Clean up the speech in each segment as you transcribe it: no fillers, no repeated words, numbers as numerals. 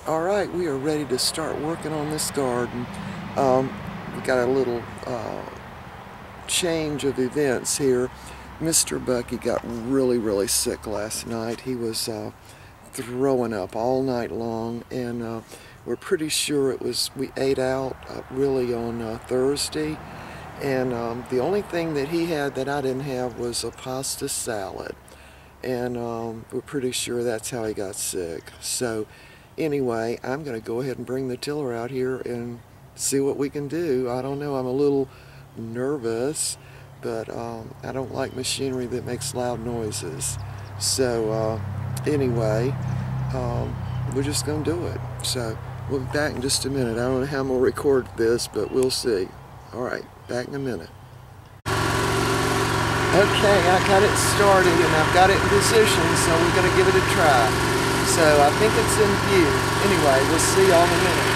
All right, we are ready to start working on this garden. We got a little change of events here. Mr. Bucky got really sick last night. He was throwing up all night long, and we're pretty sure we ate out really on Thursday, and the only thing that he had that I didn't have was a pasta salad, and we're pretty sure that's how he got sick. So anyway, I'm going to go ahead and bring the tiller out here and see what we can do. I don't know, I'm a little nervous, but I don't like machinery that makes loud noises. So anyway, we're just going to do it. So we'll be back in just a minute. I don't know how I'm going to record this, but we'll see. Alright, back in a minute. Okay, I got it started and I've got it in position, so we're going to give it a try. So I think it's in view. Anyway, we'll see y'all in a minute.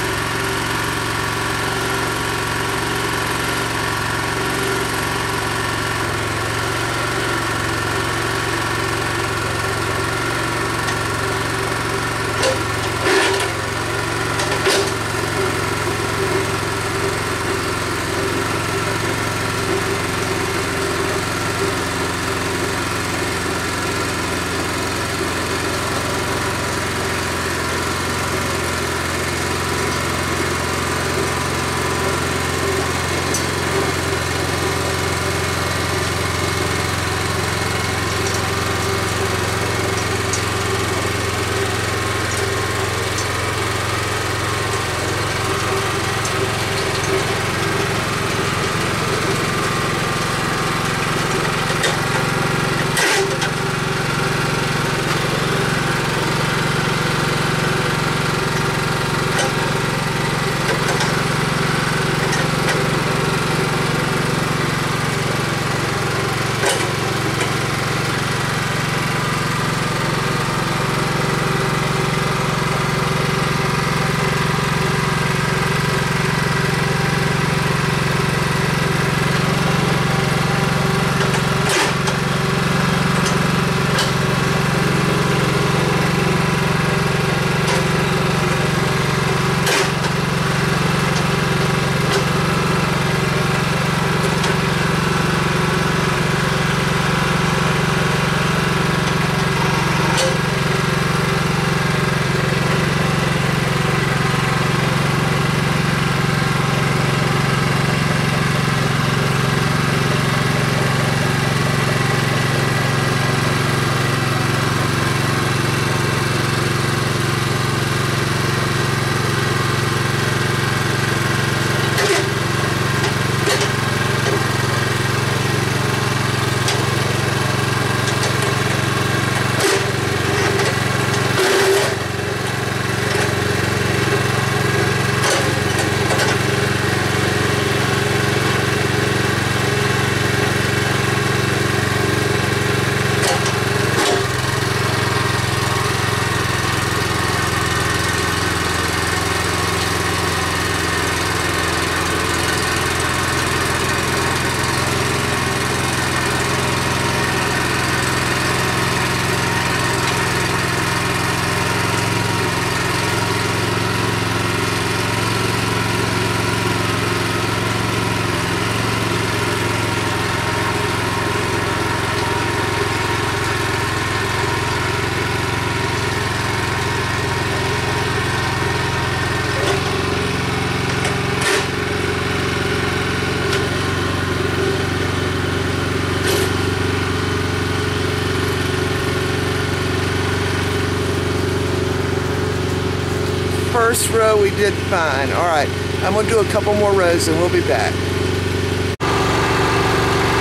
First row we did fine. Alright, I'm going to do a couple more rows and we'll be back.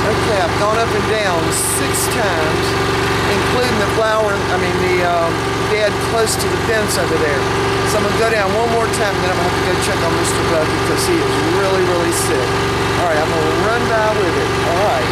Okay, I've gone up and down 6 times, including the bed close to the fence over there. So I'm going to go down one more time and then I'm going to have to go check on Mr. Bucky because he is really sick. Alright, I'm going to run by with it. Alright.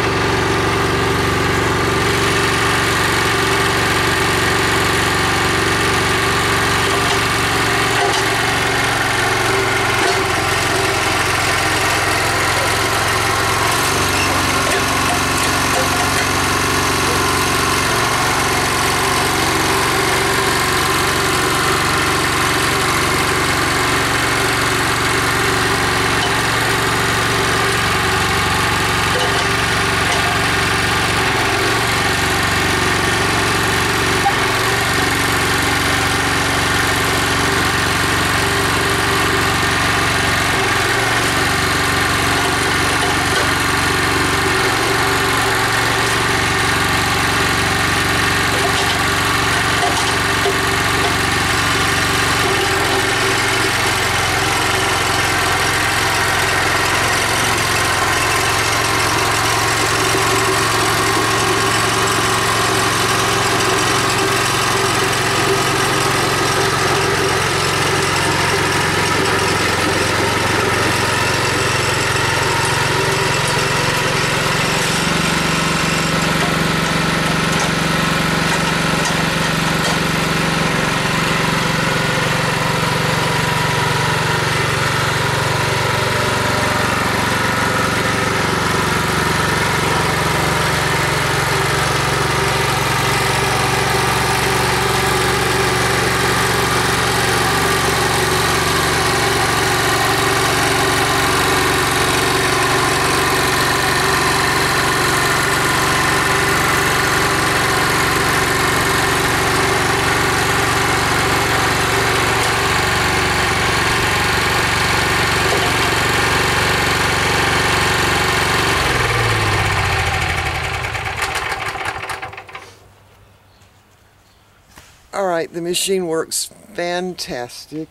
The machine works fantastic,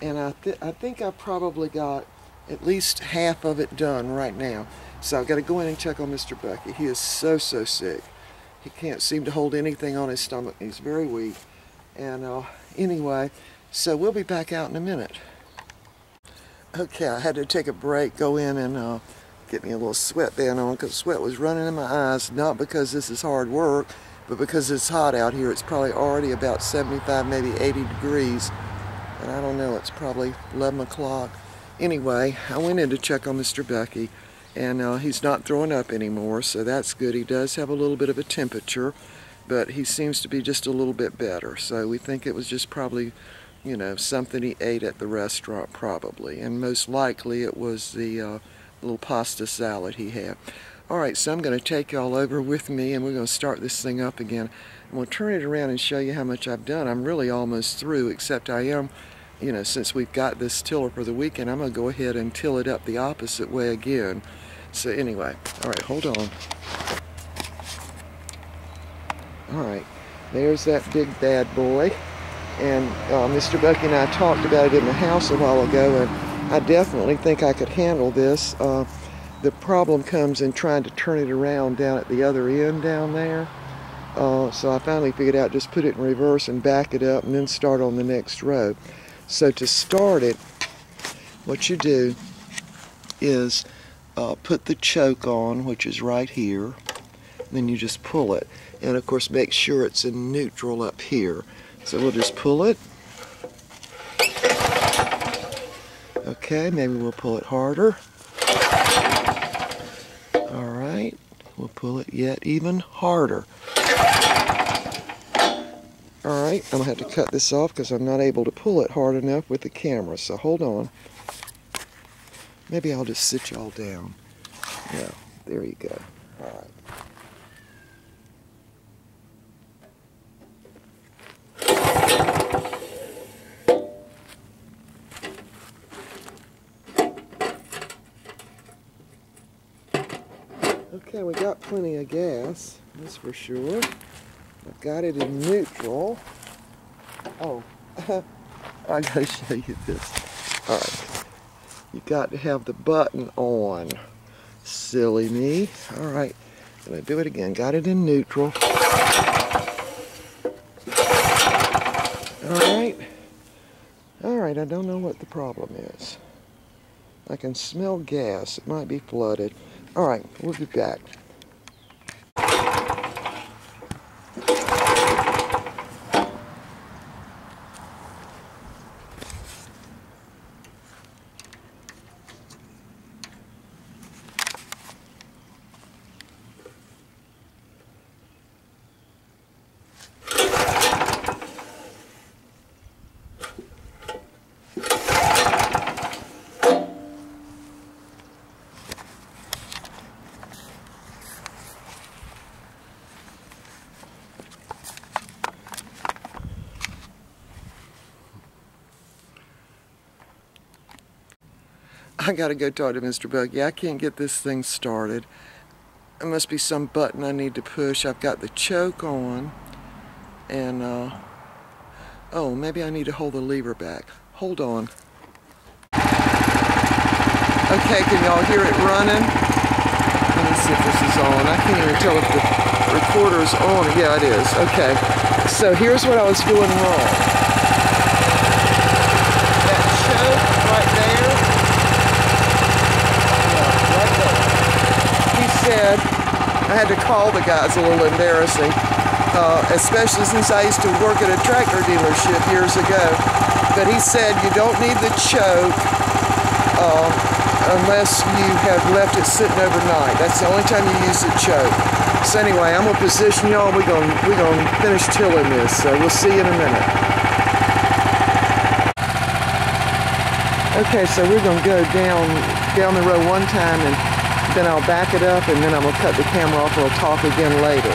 and I think I probably got at least half of it done right now. So I've got to go in and check on Mr. Bucky. He is so sick. He can't seem to hold anything on his stomach. He's very weak. And anyway, so we'll be back out in a minute. Okay, I had to take a break, go in and get me a little sweatband on because sweat was running in my eyes, not because this is hard work, but because it's hot out here. It's probably already about 75, maybe 80 degrees. And I don't know, it's probably 11 o'clock. Anyway, I went in to check on Mr. Bucky, and he's not throwing up anymore, so that's good. He does have a little bit of a temperature, but he seems to be just a little bit better. So we think it was just probably, you know, something he ate at the restaurant probably. And most likely it was the little pasta salad he had. Alright, so I'm going to take y'all over with me, and we're going to start this thing up again. I'm going to turn it around and show you how much I've done. I'm really almost through, except I am, you know, since we've got this tiller for the weekend, I'm going to go ahead and till it up the opposite way again. So anyway, alright, hold on. Alright, there's that big bad boy. And Mr. Bucky and I talked about it in the house a while ago, and I definitely think I could handle this. The problem comes in trying to turn it around down at the other end down there. So I finally figured out just put it in reverse and back it up and then start on the next row. So to start it, what you do is put the choke on, which is right here. Then you just pull it. And of course make sure it's in neutral up here. So we'll just pull it. Okay, maybe we'll pull it harder. Alright, we'll pull it yet even harder. Alright, I'm going to have to cut this off because I'm not able to pull it hard enough with the camera, so hold on. Maybe I'll just sit y'all down. Yeah, there you go. Alright. Okay, we got plenty of gas, that's for sure. I've got it in neutral. Oh, I gotta show you this. Alright, you got to have the button on. Silly me. Alright, gonna do it again. Got it in neutral. Alright. Alright, I don't know what the problem is. I can smell gas. It might be flooded. Alright, we'll be back. I gotta go talk to Mr. Bucky. I can't get this thing started. There must be some button I need to push. I've got the choke on, and oh, maybe I need to hold the lever back. Hold on. Okay, can y'all hear it running? Let me see if this is on. I can't even tell if the recorder's on. Yeah, it is. Okay, so here's what I was doing wrong. That choke right there. Said I had to call the guys, a little embarrassing, especially since I used to work at a tractor dealership years ago. But he said you don't need the choke unless you have left it sitting overnight. That's the only time you use the choke. So anyway, I'm gonna position y'all. We're gonna finish tilling this. So we'll see you in a minute. Okay, so we're gonna go down the row one time, and then I'll back it up, and then I'm going to cut the camera off, and we'll talk again later.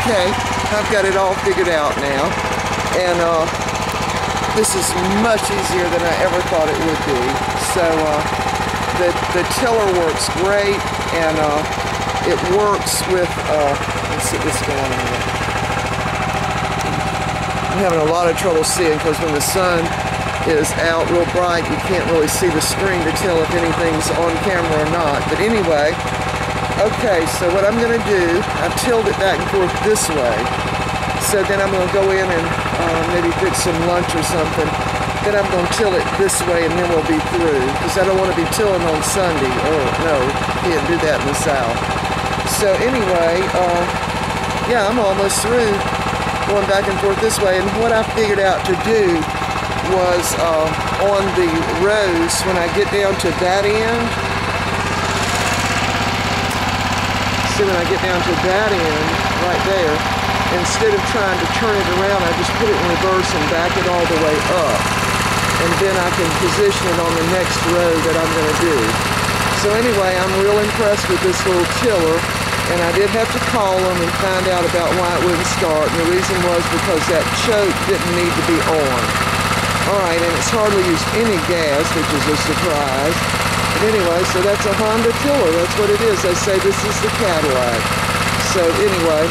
Okay, I've got it all figured out now, and this is much easier than I ever thought it would be. So the tiller works great, and it works with, let's sit this down a minute. I'm having a lot of trouble seeing because when the sun is out real bright, you can't really see the screen to tell if anything's on camera or not. But anyway, okay, so what I'm going to do, I've tilled it back and forth this way. So then I'm going to go in and maybe fix some lunch or something. Then I'm going to till it this way and then we'll be through. Because I don't want to be tilling on Sunday. Oh, no, can't do that in the South. So anyway, yeah, I'm almost through going back and forth this way. And what I figured out to do was on the rows, when I get down to that end, see when I get down to that end, right there, instead of trying to turn it around, I just put it in reverse and back it all the way up. And then I can position it on the next row that I'm going to do. So anyway, I'm real impressed with this little tiller. And I did have to call them and find out about why it wouldn't start. And the reason was because that choke didn't need to be on. Alright, and it's hardly used any gas, which is a surprise. But anyway, so that's a Honda tiller. That's what it is. They say this is the Cadillac. So anyway,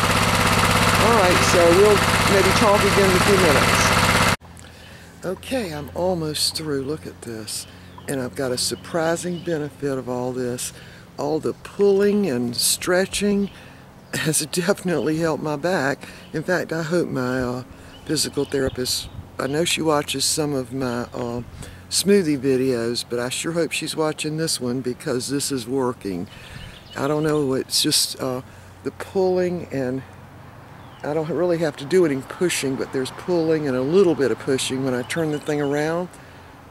alright, so we'll maybe talk again in a few minutes. Okay, I'm almost through. Look at this. And I've got a surprising benefit of all this. All the pulling and stretching has definitely helped my back. In fact, I hope my physical therapist, I know she watches some of my smoothie videos, but I sure hope she's watching this one because this is working. I don't know, it's just the pulling, and I don't really have to do any pushing, but there's pulling and a little bit of pushing when I turn the thing around,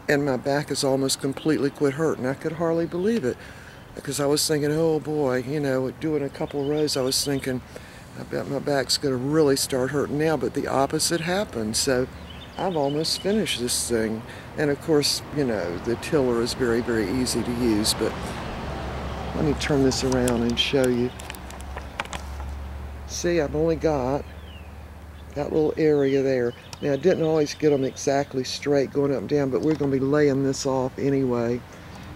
and my back is almost completely quit hurting. I could hardly believe it. Because I was thinking, oh boy, you know, doing a couple of rows, I was thinking, I bet my back's going to really start hurting now, but the opposite happened. So I've almost finished this thing. And of course, you know, the tiller is very, very easy to use, but let me turn this around and show you. See, I've only got that little area there. Now, I didn't always get them exactly straight going up and down, but we're going to be laying this off anyway.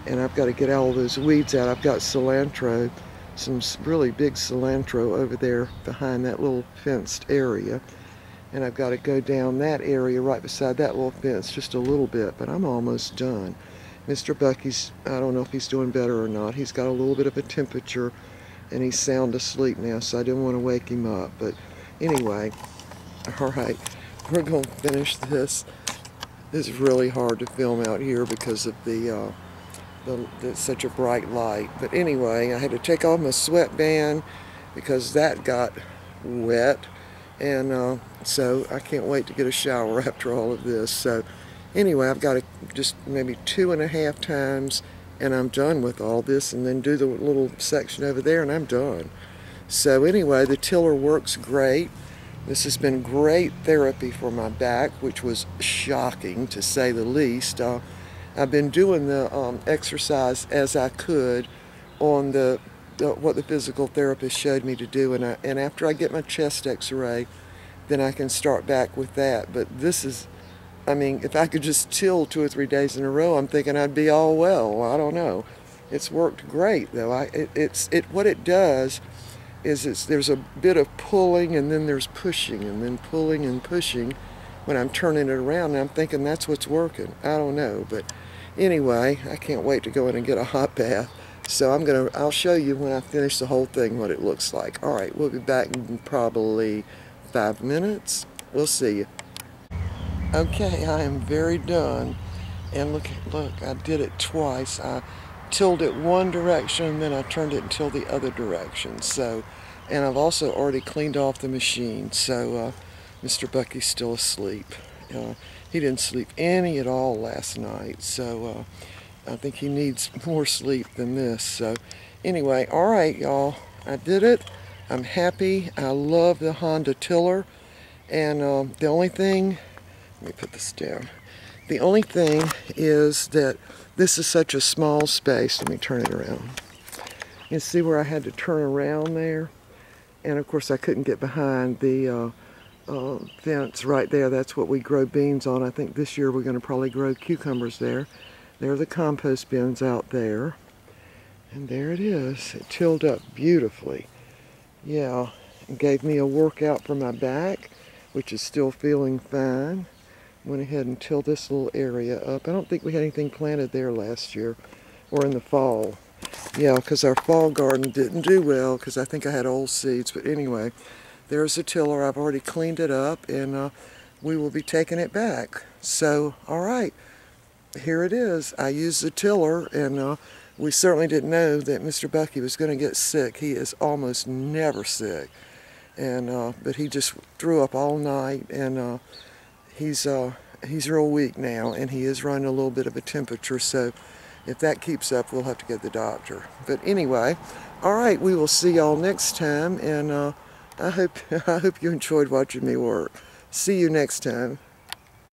And I've got to get all those weeds out. I've got cilantro, some really big cilantro over there behind that little fenced area. And I've got to go down that area right beside that little fence just a little bit, but I'm almost done. Mr. Bucky's, I don't know if he's doing better or not. He's got a little bit of a temperature and he's sound asleep now, so I didn't want to wake him up. But anyway, all right, we're going to finish this. This is really hard to film out here because of it's such a bright light. But anyway, I had to take off my sweatband because that got wet, and so I can't wait to get a shower after all of this. So anyway, I've got to just maybe 2.5 times and I'm done with all this, and then do the little section over there and I'm done. So anyway, the tiller works great. This has been great therapy for my back, which was shocking to say the least. I've been doing the exercise as I could on what the physical therapist showed me to do, and after I get my chest x-ray, then I can start back with that. But this is, I mean, if I could just till 2 or 3 days in a row, I'm thinking I'd be all well. I don't know. It's worked great though. What it does is there's a bit of pulling and then there's pushing and then pulling and pushing when I'm turning it around, and I'm thinking that's what's working. I don't know, but anyway, I can't wait to go in and get a hot bath. So I'll show you when I finish the whole thing what it looks like. All right, we'll be back in probably 5 minutes. We'll see you. Okay, I am very done. And look, I did it twice. I tilled it one direction and then I turned it and tilled the other direction. So, and I've also already cleaned off the machine. So Mr. Bucky's still asleep. He didn't sleep any at all last night, so I think he needs more sleep than this. So anyway, all right, y'all, I did it. I'm happy. I love the Honda tiller, and the only thing, let me put this down. The only thing is that this is such a small space. Let me turn it around. You see where I had to turn around there? And of course I couldn't get behind the fence right there. That's what we grow beans on. I think this year we're going to probably grow cucumbers there. There are the compost bins out there. And there it is. It tilled up beautifully. Yeah, it gave me a workout for my back, which is still feeling fine. Went ahead and tilled this little area up. I don't think we had anything planted there last year or in the fall. Yeah, because our fall garden didn't do well because I think I had old seeds. But anyway, there's the tiller. I've already cleaned it up, and we will be taking it back. So, all right, here it is. I used the tiller, and we certainly didn't know that Mr. Bucky was going to get sick. He is almost never sick, and but he just threw up all night, and he's real weak now, and he is running a little bit of a temperature. So if that keeps up, we'll have to get the doctor. But anyway, all right, we will see y'all next time, and I hope you enjoyed watching me work. See you next time.